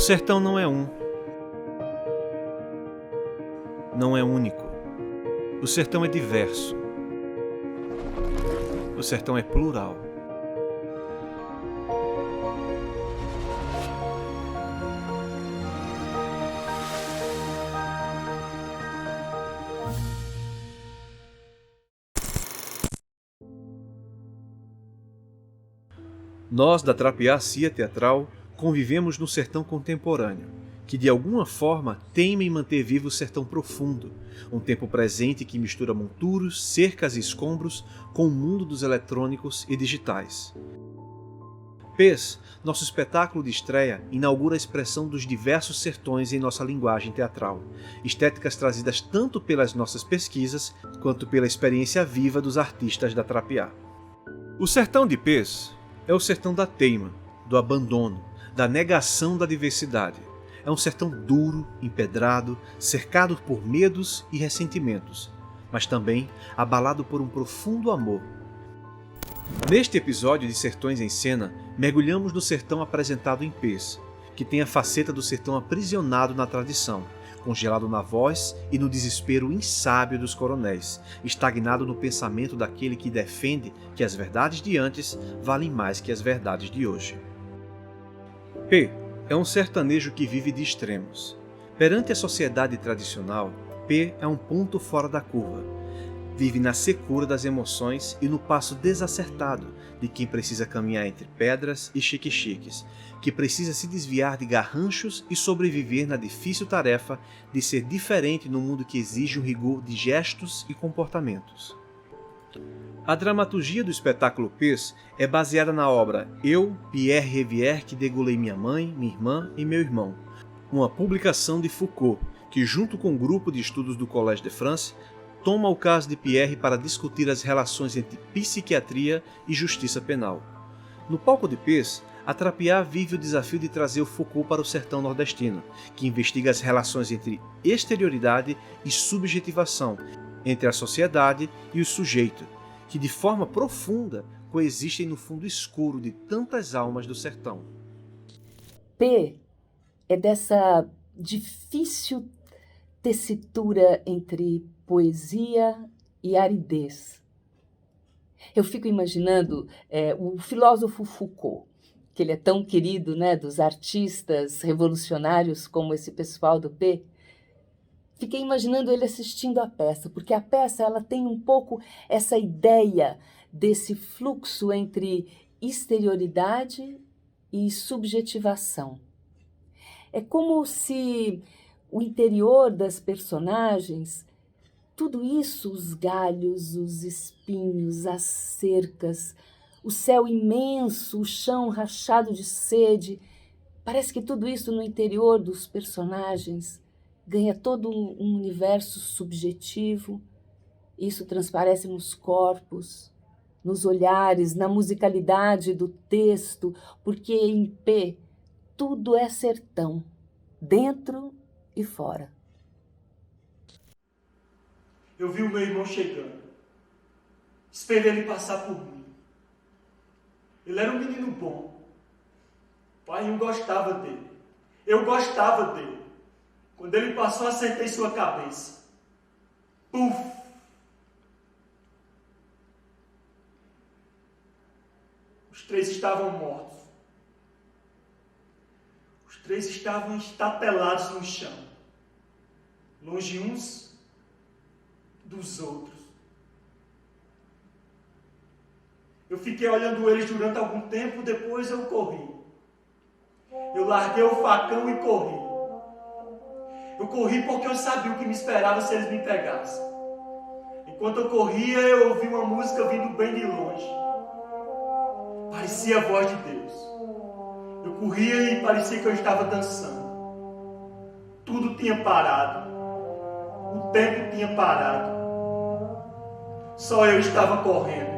sertão não é não é único. O sertão é diverso. O sertão é plural. Nós, da Trapiá-Cia Teatral, convivemos no sertão contemporâneo, que de alguma forma teima em manter vivo o sertão profundo, um tempo presente que mistura monturos, cercas e escombros com o mundo dos eletrônicos e digitais. Pês, nosso espetáculo de estreia, inaugura a expressão dos diversos sertões em nossa linguagem teatral, estéticas trazidas tanto pelas nossas pesquisas quanto pela experiência viva dos artistas da Trapiá. O sertão de Pês é o sertão da teima, do abandono, da negação da diversidade. É um sertão duro, empedrado, cercado por medos e ressentimentos, mas também abalado por um profundo amor. Neste episódio de Sertões em Cena, mergulhamos no sertão apresentado em Pês, que tem a faceta do sertão aprisionado na tradição, congelado na voz e no desespero insábio dos coronéis, estagnado no pensamento daquele que defende que as verdades de antes valem mais que as verdades de hoje. P é um sertanejo que vive de extremos. Perante a sociedade tradicional, P é um ponto fora da curva. Vive na secura das emoções e no passo desacertado de quem precisa caminhar entre pedras e chique-chiques, que precisa se desviar de garranchos e sobreviver na difícil tarefa de ser diferente no mundo que exige um rigor de gestos e comportamentos. A dramaturgia do espetáculo Pês é baseada na obra Eu, Pierre Rivière, que degolei minha mãe, minha irmã e meu irmão, uma publicação de Foucault, que junto com o grupo de estudos do Collège de France, toma o caso de Pierre para discutir as relações entre psiquiatria e justiça penal. No palco de Pês, a Trapiá vive o desafio de trazer o Foucault para o sertão nordestino, que investiga as relações entre exterioridade e subjetivação, entre a sociedade e o sujeito, que de forma profunda coexistem no fundo escuro de tantas almas do sertão. P é dessa difícil tessitura entre poesia e aridez. Eu fico imaginando o filósofo Foucault, que ele é tão querido, né, dos artistas revolucionários como esse pessoal do P. Fiquei imaginando ele assistindo a peça, porque a peça ela tem um pouco essa ideia desse fluxo entre exterioridade e subjetivação. É como se o interior das personagens, tudo isso, os galhos, os espinhos, as cercas, o céu imenso, o chão rachado de sede, parece que tudo isso no interior dos personagens ganha todo um universo subjetivo. Isso transparece nos corpos, nos olhares, na musicalidade do texto, porque em P tudo é sertão, dentro e fora. Eu vi o meu irmão chegando. Esperei ele passar por mim. Ele era um menino bom. O pai não gostava dele. Eu gostava dele. Quando ele passou, acertei sua cabeça. Puf! Os três estavam mortos. Os três estavam estatelados no chão, longe uns dos outros. Eu fiquei olhando eles durante algum tempo, depois eu corri. Eu larguei o facão e corri. Eu corri porque eu sabia o que me esperava se eles me pegassem. Enquanto eu corria, eu ouvi uma música vindo bem de longe. Parecia a voz de Deus. Eu corria e parecia que eu estava dançando. Tudo tinha parado. O tempo tinha parado. Só eu estava correndo.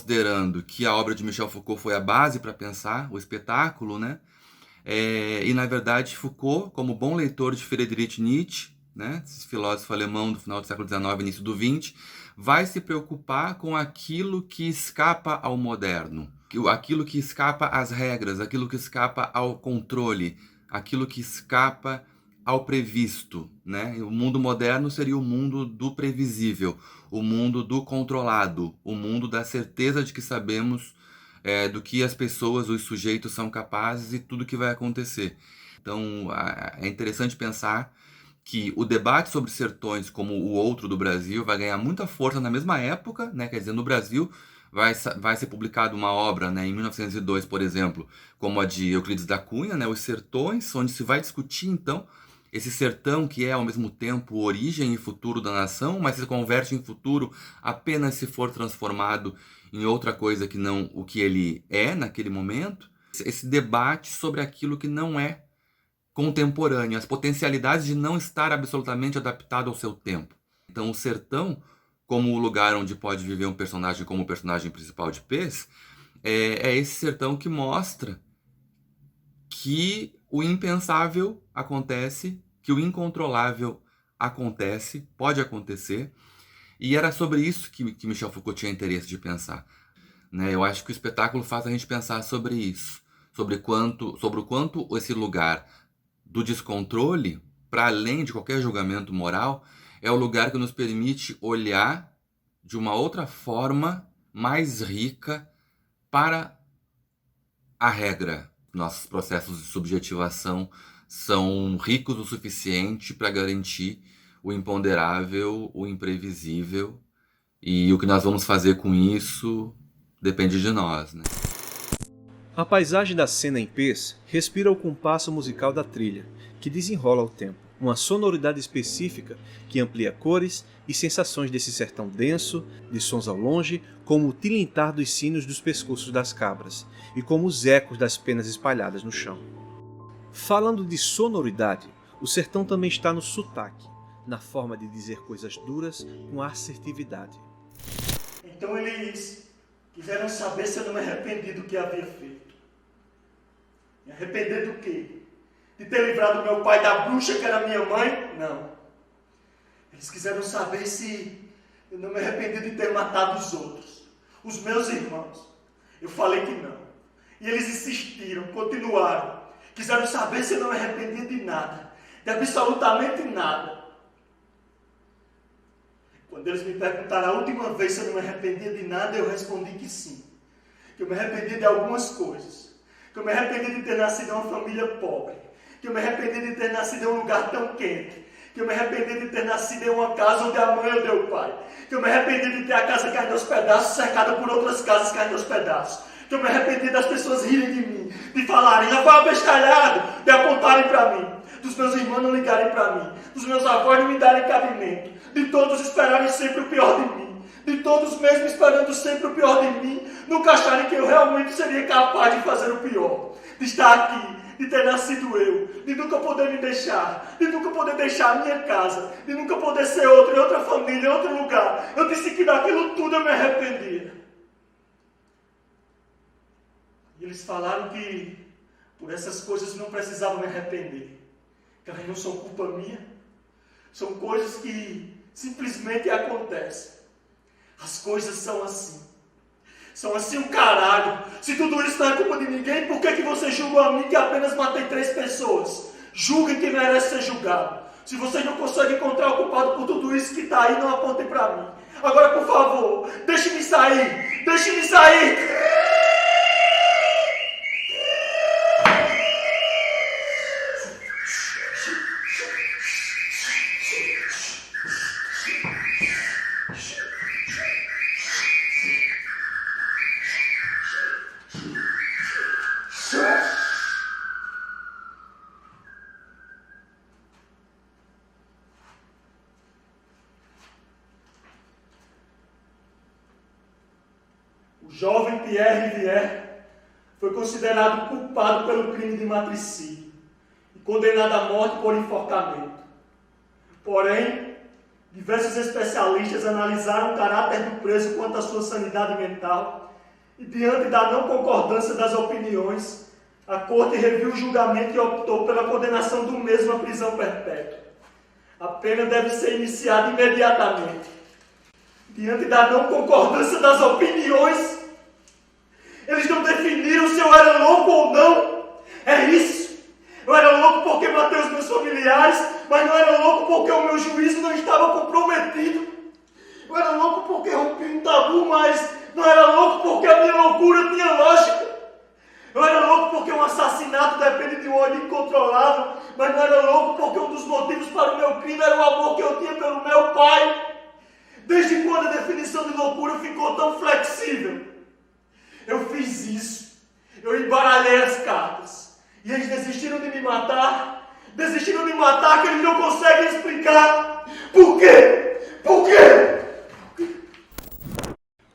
considerando que a obra de Michel Foucault foi a base para pensar o espetáculo, né? E, na verdade, Foucault, como bom leitor de Friedrich Nietzsche, né, esse filósofo alemão do final do século XIX, início do XX, vai se preocupar com aquilo que escapa ao moderno, aquilo que escapa às regras, aquilo que escapa ao controle, aquilo que escapa ao previsto, né? O mundo moderno seria o mundo do previsível, o mundo do controlado, o mundo da certeza de que sabemos do que as pessoas, os sujeitos são capazes e tudo que vai acontecer. Então, é interessante pensar que o debate sobre sertões como o outro do Brasil vai ganhar muita força na mesma época, né? Quer dizer, no Brasil vai ser publicada uma obra, né, em 1902, por exemplo, como a de Euclides da Cunha, né, Os Sertões, onde se vai discutir, então, esse sertão que é, ao mesmo tempo, origem e futuro da nação, mas se converte em futuro apenas se for transformado em outra coisa que não o que ele é naquele momento. Esse debate sobre aquilo que não é contemporâneo, as potencialidades de não estar absolutamente adaptado ao seu tempo. Então, o sertão, como o lugar onde pode viver um personagem como o personagem principal de Pez, é esse sertão que mostra que o impensável acontece, que o incontrolável acontece, pode acontecer, e era sobre isso que Michel Foucault tinha interesse de pensar, né? Eu acho que o espetáculo faz a gente pensar sobre isso, sobre o quanto esse lugar do descontrole, para além de qualquer julgamento moral, é o lugar que nos permite olhar de uma outra forma mais rica para a regra. Nossos processos de subjetivação são ricos o suficiente para garantir o imponderável, o imprevisível, e o que nós vamos fazer com isso depende de nós, né? A paisagem da cena em Pez respira o compasso musical da trilha, que desenrola o tempo. Uma sonoridade específica que amplia cores e sensações desse sertão denso, de sons ao longe, como o tilintar dos sinos dos pescoços das cabras, e como os ecos das penas espalhadas no chão. Falando de sonoridade, o sertão também está no sotaque, na forma de dizer coisas duras com assertividade. Então eles quiseram saber se eu não me arrependi do que havia feito. Me arrepender do quê? De ter livrado meu pai da bruxa que era minha mãe? Não. Eles quiseram saber se eu não me arrependi de ter matado os outros, os meus irmãos. Eu falei que não. E eles insistiram, continuaram. Quiseram saber se eu não me arrependia de nada, de absolutamente nada. Quando eles me perguntaram a última vez se eu não me arrependia de nada, eu respondi que sim. Que eu me arrependia de algumas coisas. Que eu me arrependi de ter nascido em uma família pobre. Que eu me arrependi de ter nascido em um lugar tão quente. Que eu me arrependi de ter nascido em uma casa onde a mãe odeia o pai. Que eu me arrependi de ter a casa caindo aos pedaços, cercada por outras casas caindo aos pedaços. Que eu me arrependi das pessoas rirem de mim, de falarem, não vai abestalhado, de apontarem para mim, dos meus irmãos não ligarem para mim, dos meus avós não me darem cabimento, de todos esperarem sempre o pior de mim, de todos mesmo esperando sempre o pior de mim, nunca acharem que eu realmente seria capaz de fazer o pior, de estar aqui, de ter nascido eu, de nunca poder me deixar, de nunca poder deixar a minha casa, de nunca poder ser outro, em outra família, em outro lugar. Eu disse que daquilo tudo eu me arrependia. E eles falaram que por essas coisas não precisavam me arrepender, que elas não são culpa minha, são coisas que simplesmente acontecem. As coisas são assim. São assim o caralho. Se tudo isso não é culpa de ninguém, por que você julgou a mim que apenas matei 3 pessoas? Julguem quem merece ser julgado. Se vocês não conseguem encontrar o culpado por tudo isso que está aí, não apontem para mim. Agora, por favor, deixe-me sair. Deixe-me sair. O jovem Pierre Rivière foi considerado culpado pelo crime de matricídio e condenado à morte por enforcamento. Porém, diversos especialistas analisaram o caráter do preso quanto à sua sanidade mental E diante da não concordância das opiniões, a corte reviu o julgamento e optou pela condenação do mesmo à prisão perpétua. A pena deve ser iniciada imediatamente. Diante da não concordância das opiniões, eles não definiram se eu era louco ou não. É isso. Eu era louco porque matei os meus familiares, mas não era louco porque o meu juízo não estava comprometido. Eu era louco porque rompi um tabu, mas não era louco porque a minha loucura tinha lógica. Eu era louco porque um assassinato depende de um ódio incontrolável, mas não era louco porque um dos motivos para o meu crime era o amor que eu tinha pelo meu pai. Desde quando a definição de loucura ficou tão flexível? Eu fiz isso. Eu embaralhei as cartas. E eles desistiram de me matar. Desistiram de me matar que eles não conseguem explicar. Por quê? Por quê?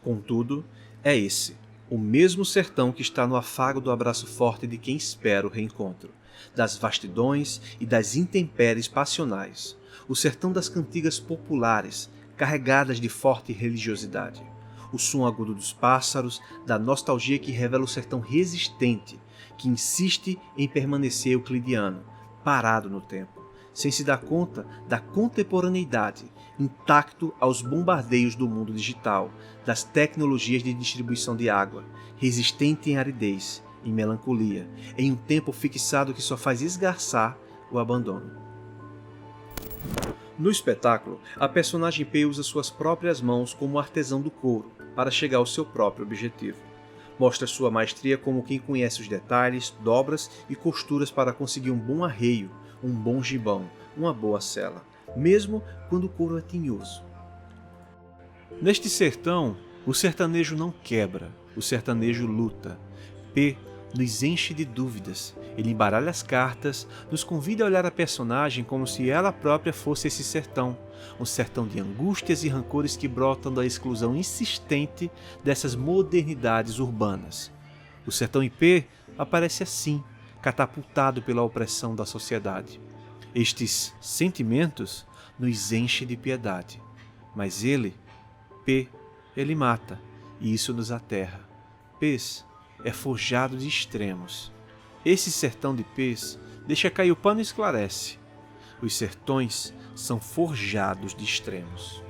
Contudo, é esse, o mesmo sertão que está no afago do abraço forte de quem espera o reencontro, das vastidões e das intempéries passionais, o sertão das cantigas populares, carregadas de forte religiosidade, o som agudo dos pássaros, da nostalgia que revela o sertão resistente, que insiste em permanecer euclidiano, parado no tempo, sem se dar conta da contemporaneidade, intacto aos bombardeios do mundo digital, das tecnologias de distribuição de água, resistente em aridez, em melancolia, em um tempo fixado que só faz esgarçar o abandono. No espetáculo, a personagem P usa suas próprias mãos como artesão do couro para chegar ao seu próprio objetivo. Mostra sua maestria como quem conhece os detalhes, dobras e costuras para conseguir um bom arreio, um bom gibão, uma boa sela, mesmo quando o couro é tinhoso. Neste sertão, o sertanejo não quebra, o sertanejo luta. P nos enche de dúvidas, ele embaralha as cartas, nos convida a olhar a personagem como se ela própria fosse esse sertão, um sertão de angústias e rancores que brotam da exclusão insistente dessas modernidades urbanas. O sertão em P aparece assim, catapultado pela opressão da sociedade. Estes sentimentos nos enchem de piedade, mas ele, P, ele mata, e isso nos aterra. Pês é forjado de extremos. Esse sertão de Pês deixa cair o pano e esclarece. Os sertões são forjados de extremos.